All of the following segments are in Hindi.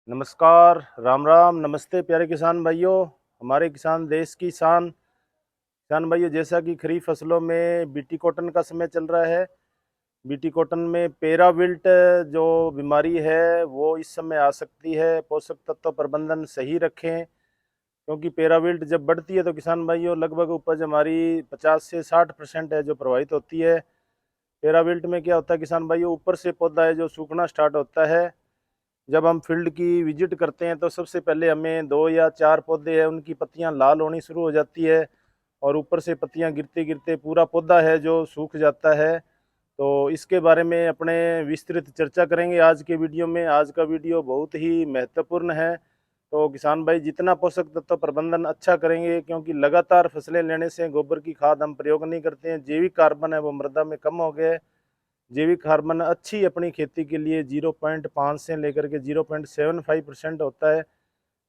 नमस्कार, राम राम, नमस्ते प्यारे किसान भाइयों। हमारे किसान देश की शान। किसान भाइयों, जैसा कि खरीफ फसलों में बीटी कॉटन का समय चल रहा है, बीटी कॉटन में पेरा विल्ट जो बीमारी है वो इस समय आ सकती है। पोषक तत्व प्रबंधन सही रखें, क्योंकि पेरा विल्ट जब बढ़ती है तो किसान भाइयों लगभग उपज हमारी 50 से 60% है जो प्रभावित होती है। पेरा विल्ट में क्या होता है किसान भाइयों, ऊपर से पौधा है जो सूखना स्टार्ट होता है। जब हम फील्ड की विजिट करते हैं तो सबसे पहले हमें 2 या 4 पौधे हैं उनकी पत्तियां लाल होनी शुरू हो जाती है, और ऊपर से पत्तियां गिरते गिरते पूरा पौधा है जो सूख जाता है। तो इसके बारे में अपने विस्तृत चर्चा करेंगे आज के वीडियो में। आज का वीडियो बहुत ही महत्वपूर्ण है। तो किसान भाई जितना पोषक तत्व प्रबंधन अच्छा करेंगे, क्योंकि लगातार फसलें लेने से गोबर की खाद हम प्रयोग नहीं करते हैं, जैविक कार्बन है वो मृदा में कम हो गया है। जैविक कार्बन अच्छी अपनी खेती के लिए 0.5 से लेकर के 0.75% होता है।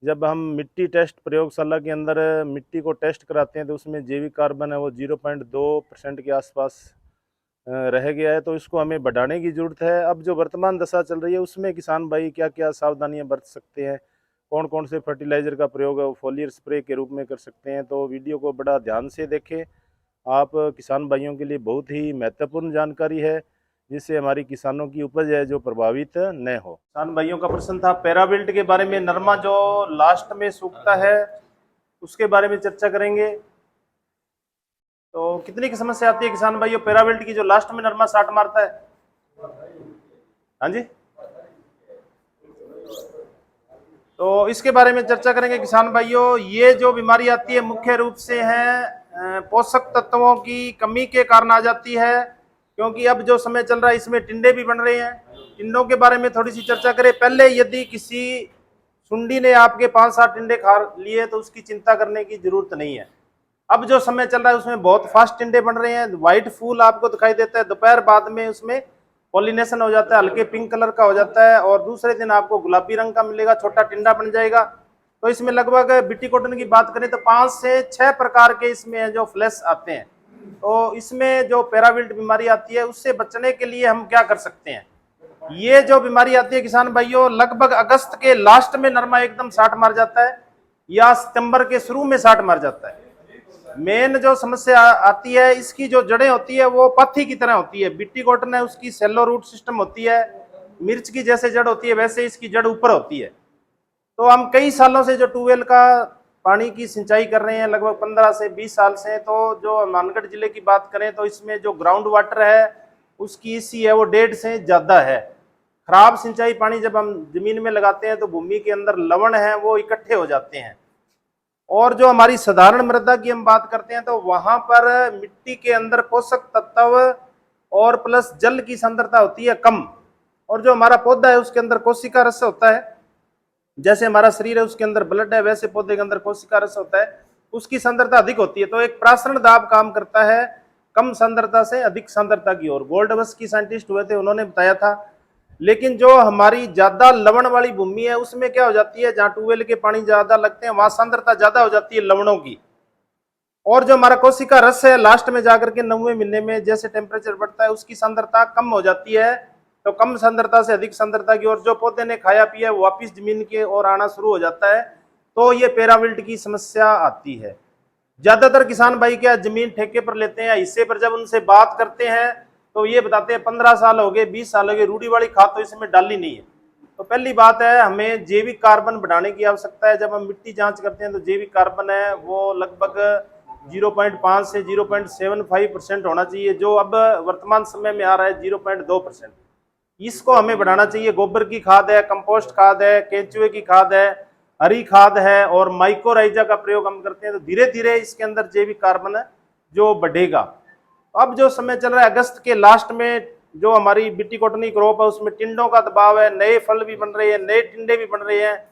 जब हम मिट्टी टेस्ट प्रयोगशाला के अंदर मिट्टी को टेस्ट कराते हैं तो उसमें जैविक कार्बन है वो 0.2% के आसपास रह गया है। तो इसको हमें बढ़ाने की ज़रूरत है। अब जो वर्तमान दशा चल रही है उसमें किसान भाई क्या क्या सावधानियां बरत सकते हैं, कौन कौन से फर्टिलाइज़र का प्रयोग है वो फोलियर स्प्रे के रूप में कर सकते हैं। तो वीडियो को बड़ा ध्यान से देखें। आप किसान भाइयों के लिए बहुत ही महत्वपूर्ण जानकारी है, जिससे हमारी किसानों की उपज है जो प्रभावित न हो। किसान भाइयों का प्रश्न था पैराविल्ट के बारे में। नरमा जो लास्ट में सूखता है उसके बारे में चर्चा करेंगे। तो कितनी की समस्या आती है किसान भाइयों पैराविल्ट की, जो लास्ट में नरमा साट मारता है? हाँ जी, तो इसके बारे में चर्चा करेंगे किसान भाइयों। ये जो बीमारी आती है मुख्य रूप से है पोषक तत्वों की कमी के कारण आ जाती है, क्योंकि अब जो समय चल रहा है इसमें टिंडे भी बन रहे हैं। टिंडों के बारे में थोड़ी सी चर्चा करें। पहले यदि किसी सुंडी ने आपके 5-7 टिंडे खा लिए तो उसकी चिंता करने की जरूरत नहीं है। अब जो समय चल रहा है उसमें बहुत फास्ट टिंडे बन रहे हैं। व्हाइट फूल आपको दिखाई देता है, दोपहर बाद में उसमें पॉलिनेशन हो जाता है, हल्के पिंक कलर का हो जाता है, और दूसरे दिन आपको गुलाबी रंग का मिलेगा, छोटा टिंडा बन जाएगा। तो इसमें लगभग बीटी कॉटन की बात करें तो 5 से 6 प्रकार के इसमें जो फ्लैश आते हैं। तो इसमें जो पैराविल्ट बीमारी आती है उससे बचने के लिए हम क्या कर सकते हैं? ये जो बीमारी आती है किसान भाइयों लगभग अगस्त के लास्ट में नरमा एकदम साट मार जाता है, या सितंबर के शुरू में साट मार जाता है। मेन जो समस्या आती है, इसकी जो जड़ें होती है वो पाथी की तरह होती है। बीटी कॉटन है उसकी सेलो रूट सिस्टम होती है, मिर्च की जैसे जड़ होती है वैसे इसकी जड़ ऊपर होती है। तो हम कई सालों से जो ट्यूबवेल का पानी की सिंचाई कर रहे हैं, लगभग 15 से 20 साल से, तो जो हनुमानगढ़ जिले की बात करें तो इसमें जो ग्राउंड वाटर है उसकी ईसी है वो 1.5 से ज्यादा है। खराब सिंचाई पानी जब हम जमीन में लगाते हैं तो भूमि के अंदर लवण है वो इकट्ठे हो जाते हैं। और जो हमारी साधारण मृदा की हम बात करते हैं तो वहां पर मिट्टी के अंदर पोषक तत्व और प्लस जल की सांद्रता होती है कम। और जो हमारा पौधा है उसके अंदर कोशिका रस होता है, जैसे हमारा शरीर है उसके अंदर ब्लड है वैसे पौधे के अंदर कोशिका रस होता है, उसकी सांद्रता अधिक होती है। तो एक प्रासरण दाब काम करता है कम सांद्रता से अधिक सांद्रता की ओर। गोल्डबस की साइंटिस्ट हुए थे, उन्होंने बताया था। लेकिन जो हमारी ज्यादा लवण वाली भूमि है उसमें क्या हो जाती है, जहां ट्यूबवेल के पानी ज्यादा लगते हैं वहां सांद्रता ज्यादा हो जाती है लवणों की। और जो हमारा कोशिका रस है लास्ट में जाकर के 9वें महीने में जैसे टेम्परेचर बढ़ता है उसकी सांद्रता कम हो जाती है। तो कम सांद्रता से अधिक सांद्रता की ओर जो पौधे ने खाया पिया वो वापिस जमीन के ओर आना शुरू हो जाता है। तो ये पैराविल्ट की समस्या आती है। ज्यादातर किसान भाई क्या जमीन ठेके पर लेते हैं, हिस्से पर जब उनसे बात करते हैं तो ये बताते हैं 15 साल हो गए 20 साल हो गए, रूढ़ी वाली खाद तो इसमें डाली नहीं है। तो पहली बात है हमें जैविक कार्बन बढ़ाने की आवश्यकता है। जब हम मिट्टी जांच करते हैं तो जैविक कार्बन है वो लगभग 0.5 से 0.75% होना चाहिए, जो अब वर्तमान समय में आ रहा है 0.2%। इसको हमें बढ़ाना चाहिए। गोबर की खाद है, कंपोस्ट खाद है, केंचुए की खाद है, हरी खाद है और माइकोराइजा का प्रयोग हम करते हैं तो धीरे धीरे इसके अंदर जैविक कार्बन जो बढ़ेगा। अब जो समय चल रहा है अगस्त के लास्ट में जो हमारी बीटी कॉटनी क्रॉप है उसमें टिंडों का दबाव है, नए फल भी बन रहे हैं, नए टिंडे भी बन रहे हैं,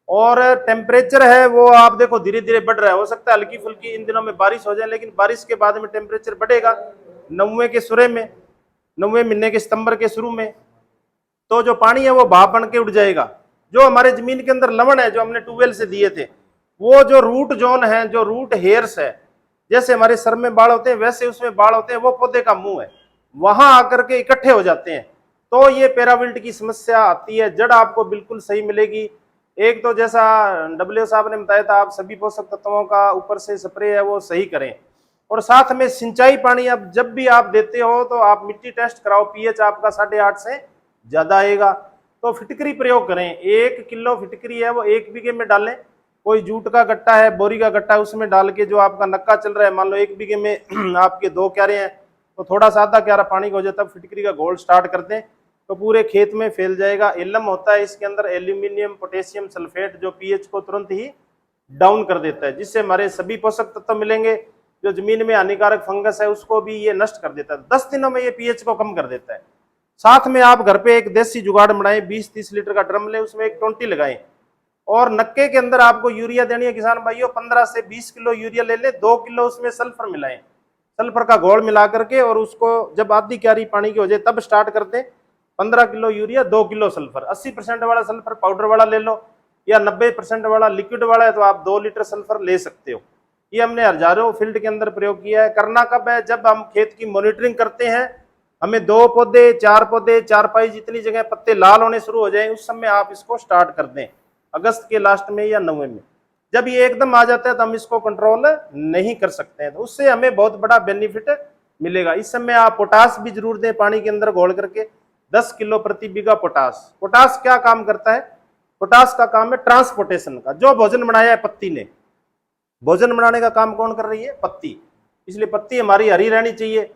और टेम्परेचर है वो आप देखो धीरे धीरे बढ़ रहा है। हो सकता है हल्की फुल्की इन दिनों में बारिश हो जाए, लेकिन बारिश के बाद में टेम्परेचर बढ़ेगा 9वें के शुरू में, 9वें महीने के सितंबर के शुरू में। तो जो पानी है वो भाप बन के उड़ जाएगा। जो हमारे जमीन के अंदर लवण है जो हमने ट्यूबवेल से दिए थे, वो जो रूट जोन है, जो रूट हेयर्स है, जैसे हमारे सर में बाल होते हैं वैसे उसमें बाल होते हैं, वो पौधे का मुंह है, वहां आकर के इकट्ठे हो जाते हैं। तो ये पैराविल्ट की समस्या आती है। जड़ आपको बिल्कुल सही मिलेगी, एक तो जैसा डब्ल्यू साहब ने बताया था, आप सभी पोषक तत्वों का ऊपर से स्प्रे है वो सही करें। और साथ में सिंचाई पानी अब जब भी आप देते हो तो आप मिट्टी टेस्ट कराओ, पीएच आपका 8.5 से ज्यादा आएगा तो फिटकरी प्रयोग करें। 1 किलो फिटकरी है वो 1 बीघे में डालें। कोई जूट का गट्टा है, बोरी का गट्टा है, उसमें डाल के जो आपका नक्का चल रहा है, मान लो 1 बीघे में आपके 2 क्यारे हैं तो थोड़ा सा आधा क्यारा पानी का हो जाए तब फिटकरी का घोल स्टार्ट कर दें तो पूरे खेत में फैल जाएगा। एलम होता है इसके अंदर, एल्यूमिनियम पोटेशियम सल्फेट, जो पीएच को तुरंत ही डाउन कर देता है, जिससे हमारे सभी पोषक तत्व मिलेंगे। जो जमीन में हानिकारक फंगस है उसको भी ये नष्ट कर देता है। 10 दिनों में ये पीएच को कम कर देता है। साथ में आप घर पे एक देसी जुगाड़ बनाएं, 20-30 लीटर का ड्रम लें, उसमें एक टोंटी लगाएं और नक्के के अंदर आपको यूरिया देनी है किसान भाइयों। 15 से 20 किलो यूरिया ले लें, 2 किलो उसमें सल्फर मिलाएं, सल्फर का घोल मिला करके, और उसको जब आधी क्यारी पानी की हो जाए तब स्टार्ट कर दें। 15 किलो यूरिया, 2 किलो सल्फर। 80% वाला सल्फर पाउडर वाला ले लो या 90% वाला लिक्विड वाला है तो आप 2 लीटर सल्फर ले सकते हो। ये हमने हजारों फील्ड के अंदर प्रयोग किया है। करना कब है? जब हम खेत की मॉनिटरिंग करते हैं, हमें 2 पौधे, 4 पौधे, 4 पाई जितनी जगह पत्ते लाल होने शुरू हो जाए उस समय आप इसको स्टार्ट कर दें, अगस्त के लास्ट में या नवंबर में। जब ये एकदम आ जाता है तो हम इसको कंट्रोल नहीं कर सकते हैं, तो उससे हमें बहुत बड़ा बेनिफिट मिलेगा। इस समय आप पोटास भी जरूर दें पानी के अंदर घोल करके, 10 किलो प्रति बीघा पोटास। पोटास क्या काम करता है? पोटास का काम है ट्रांसपोर्टेशन का। जो भोजन बनाया है पत्ती ने, भोजन बनाने का काम कौन कर रही है? पत्ती। इसलिए पत्ती हमारी हरी रहनी चाहिए।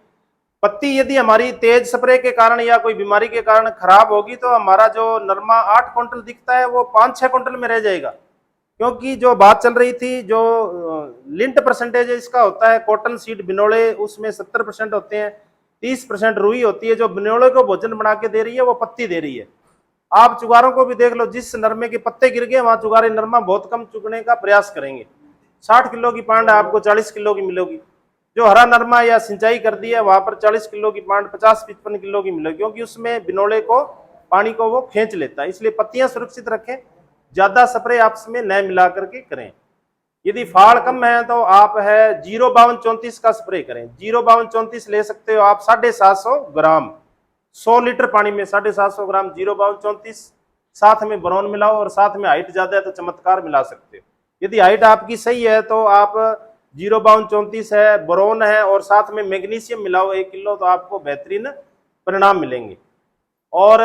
पत्ती यदि हमारी तेज स्प्रे के कारण या कोई बीमारी के कारण खराब होगी तो हमारा जो नरमा 8 क्विंटल दिखता है वो 5-6 क्विंटल में रह जाएगा। क्योंकि जो बात चल रही थी, जो लिंट परसेंटेज इसका होता है, कॉटन सीड बिनोले उसमें 70% होते हैं, 30% रुई होती है। जो बिनोले को भोजन बना के दे रही है वो पत्ती दे रही है। आप चुगारों को भी देख लो, जिस नरमे के पत्ते गिर गए वहां चुगारे नरमा बहुत कम चुगने का प्रयास करेंगे। 60 किलो की पांड आपको 40 किलो की मिलेगी। जो हरा नरमा या सिंचाई कर दी है वहां पर 40 किलो की पांड 50-55 किलो की मिलेगी, क्योंकि उसमें बिनोले को, पानी को वो खींच लेता है। इसलिए पत्तियां सुरक्षित रखें, ज्यादा स्प्रे आपस में न मिला करके करें। यदि फाड़ कम है तो आप है 05234 का स्प्रे करें। 05234 ले सकते हो आप 750 ग्राम, 100 लीटर पानी में 750 ग्राम 05234। साथ में बोरोन मिलाओ, और साथ में हाइट ज्यादा है तो चमत्कार मिला सकते हो। यदि हाइट आपकी सही है तो आप 05234 है, बोरोन है, और साथ में मैग्नीशियम मिलाओ 1 किलो, तो आपको बेहतरीन परिणाम मिलेंगे। और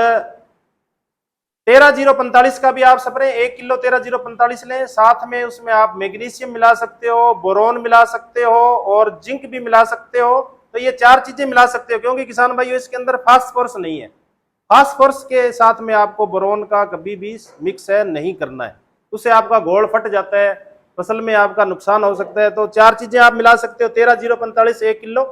13045 का भी आप स्प्रे 1 किलो 13045 लें, साथ में उसमें आप मैग्नीशियम मिला सकते हो, बोरोन मिला सकते हो और जिंक भी मिला सकते हो। तो ये 4 चीजें मिला सकते हो, क्योंकि किसान भाइयों इसके अंदर फास्फोरस नहीं है। फास्फोरस के साथ में आपको बोरोन का कभी भी मिक्स है नहीं करना है, उससे आपका घोल फट जाता है, फसल में आपका नुकसान हो सकता है। तो 4 चीजें आप मिला सकते हो। 13045 1 किलो,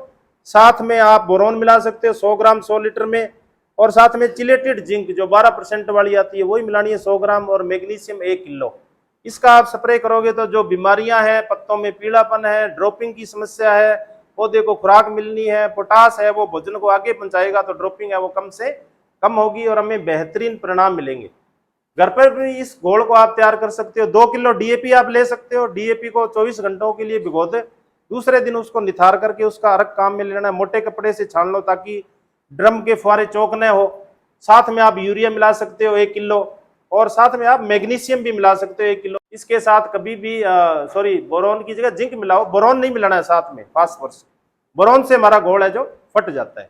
साथ में आप बोरोन मिला सकते हो 100 ग्राम 100 लीटर में, और साथ में चिलेटेड जिंक जो 12% वाली आती है वही मिलानी है 100 ग्राम, और मैग्नीशियम 1 किलो। इसका आप स्प्रे करोगे तो जो बीमारियां हैं, पत्तों में पीलापन है, ड्रॉपिंग की समस्या है, पौधे को खुराक मिलनी है, पोटास है वो भोजन को आगे पहुंचाएगा, तो ड्रॉपिंग है वो कम से कम होगी और हमें बेहतरीन परिणाम मिलेंगे। घर पर भी इस घोल को आप तैयार कर सकते हो। 2 किलो डीएपी आप ले सकते हो। डीएपी को 24 घंटों के लिए भिगो दे, दूसरे दिन उसको निथार करके उसका अर्क काम में लेना है। मोटे कपड़े से छान लो ताकि ड्रम के फुहारे चौक न हो। साथ में आप यूरिया मिला सकते हो 1 किलो, और साथ में आप मैग्नीशियम भी मिला सकते हो 1 किलो। इसके साथ कभी भी बोरोन की जगह जिंक मिलाओ, बोरोन नहीं मिलाना है साथ में, फास्फोरस। बोरोन से हमारा घोल है जो फट जाता है।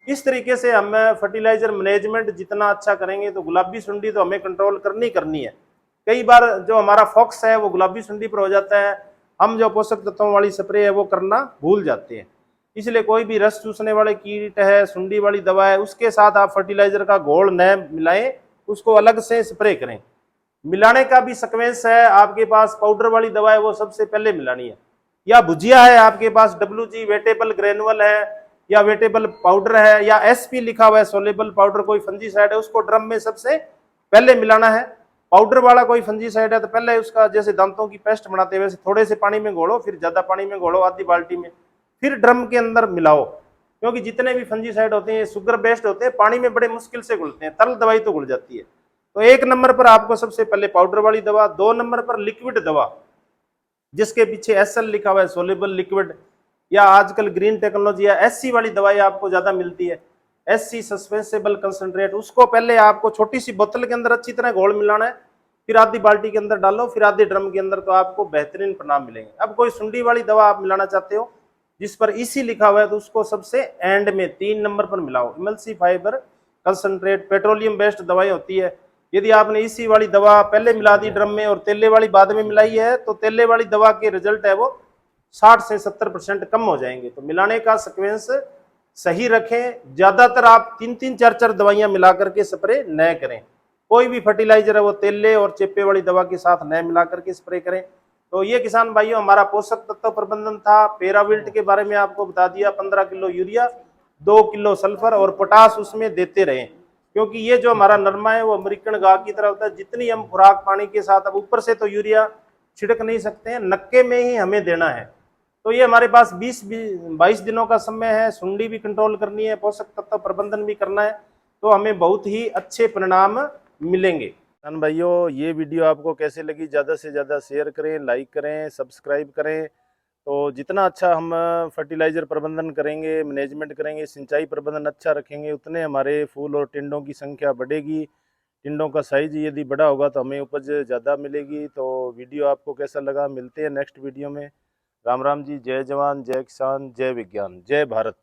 इस तरीके से हम फर्टिलाइजर मैनेजमेंट जितना अच्छा करेंगे तो गुलाबी सुंडी तो हमें कंट्रोल करनी है। कई बार जो हमारा फोकस है वो गुलाबी सुंडी पर हो जाता है, हम जो पोषक तत्वों वाली स्प्रे है वो करना भूल जाते हैं। इसलिए कोई भी रस चूसने वाले कीट है, सुंडी वाली दवा है, उसके साथ आप फर्टिलाइजर का घोल न मिलाएं, उसको अलग से स्प्रे करें। मिलाने का भी सीक्वेंस है। आपके पास पाउडर वाली दवा है वो सबसे पहले मिलानी है, या भुजिया है आपके पास WG वेटेबल ग्रेनुअल है, या वेटेबल पाउडर है, या SP लिखा हुआ है सोलेबल पाउडर, कोई फंजीसाइड है, उसको ड्रम में सबसे पहले मिलाना है। पाउडर वाला कोई फंजीसाइड है तो पहले उसका, जैसे दांतों की पेस्ट बनाते हैं वैसे थोड़े से पानी में घोलो, फिर ज्यादा पानी में घोलो आधी बाल्टी में, फिर ड्रम के अंदर मिलाओ। क्योंकि जितने भी फंजीसाइड होते हैं शुगर बेस्ड होते हैं, पानी में बड़े मुश्किल से घुलते हैं, तरल दवाई तो घुल जाती है। तो 1 नंबर पर आपको सबसे पहले पाउडर वाली दवा, 2 नंबर पर लिक्विड दवा जिसके पीछे SL लिखा हुआ है सोलेबल लिक्विड, या आजकल ग्रीन टेक्नोलॉजी या SC वाली दवाई आपको ज्यादा मिलती है, SC सस्पेंसेबल कंसंट्रेट। उसको पहले आपको छोटी सी बोतल के अंदर अच्छी तरह घोल मिलाना है, फिर आधी बाल्टी के अंदर डालो, फिर आधे ड्रम के अंदर, तो आपको बेहतरीन परिणाम मिलेंगे। अब कोई सुंडी वाली दवा आप मिलाना चाहते हो जिस पर इसी लिखा हुआ है, तो उसको सबसे एंड में 3 नंबर पर मिलाओ। इमल्सी फाइबर कंसंट्रेट, पेट्रोलियम बेस्ड दवाई होती है। यदि आपने इसी वाली दवा पहले मिला दी ड्रम में और तेले वाली बाद में मिलाई है, तो तेले वाली दवा के रिजल्ट है वो 60 से 70% कम हो जाएंगे। तो मिलाने का सीक्वेंस सही रखें। ज्यादातर आप 3-3, 4-4 दवाइयां मिला करके स्प्रे न करें। कोई भी फर्टिलाइजर है वो तेले और चेपे वाली दवा के साथ न मिला करके स्प्रे करें। तो ये किसान भाइयों हमारा पोषक तत्व प्रबंधन था। पेराविल्ट के बारे में आपको बता दिया, 15 किलो यूरिया, 2 किलो सल्फर और पोटास उसमें देते रहें, क्योंकि ये जो हमारा नरमा है वो अमेरिकन गाय की तरह होता है। जितनी हम खुराक पानी के साथ, अब ऊपर से तो यूरिया छिड़क नहीं सकते हैं, नक्के में ही हमें देना है। तो ये हमारे पास 20-22 दिनों का समय है। सुंडी भी कंट्रोल करनी है, पोषक तत्व प्रबंधन भी करना है, तो हमें बहुत ही अच्छे परिणाम मिलेंगे। किसान भाइयों, ये वीडियो आपको कैसे लगी, ज़्यादा से ज़्यादा शेयर करें, लाइक करें, सब्सक्राइब करें। तो जितना अच्छा हम फर्टिलाइज़र प्रबंधन करेंगे, मैनेजमेंट करेंगे, सिंचाई प्रबंधन अच्छा रखेंगे, उतने हमारे फूल और टिंडों की संख्या बढ़ेगी। टिंडों का साइज यदि बड़ा होगा तो हमें उपज ज़्यादा मिलेगी। तो वीडियो आपको कैसा लगा, मिलते हैं नेक्स्ट वीडियो में। राम राम जी, जय जवान, जय किसान, जय विज्ञान, जय भारत।